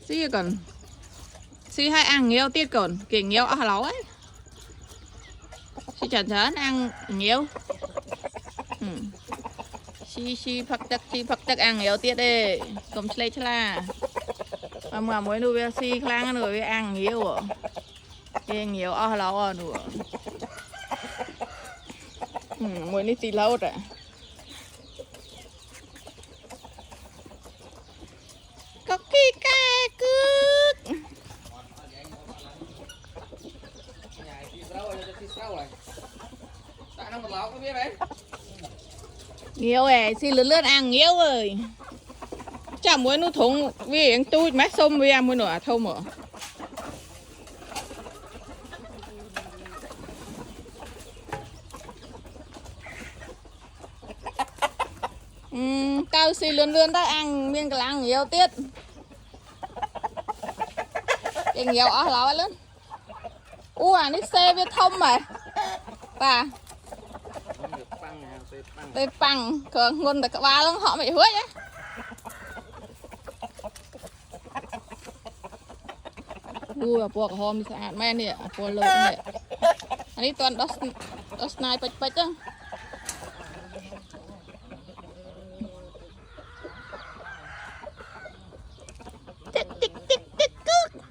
xí còn xí hay ăn nhiều tiết còn kiểu nhiều ở lẩu ấy xí chẳng chán ăn nhiều xí phật tắc ăn nhiều tiết đây cầm lấy chla mà mới nuôi xí khang rồi ăn nhiều à cái nhiều ở lẩu à nữa mới đi tì lâu rồi có cái cước nhiều ấy xin lướt ăn nhiều rồi chả muốn nó thùng vì anh tôi mát xôm vì em muốn nửa thâu mở cao xì lươn ta ăn miên cái ăn nhiều tiết cái nhiều ở lò lớn à nít xe với thông mà bà tê bằng cờ ngôn được ba lắm họ bị hứa nhá buộc hôm sạch men nè buộc lợn nè anh ấy toàn đốt snipe bách bách á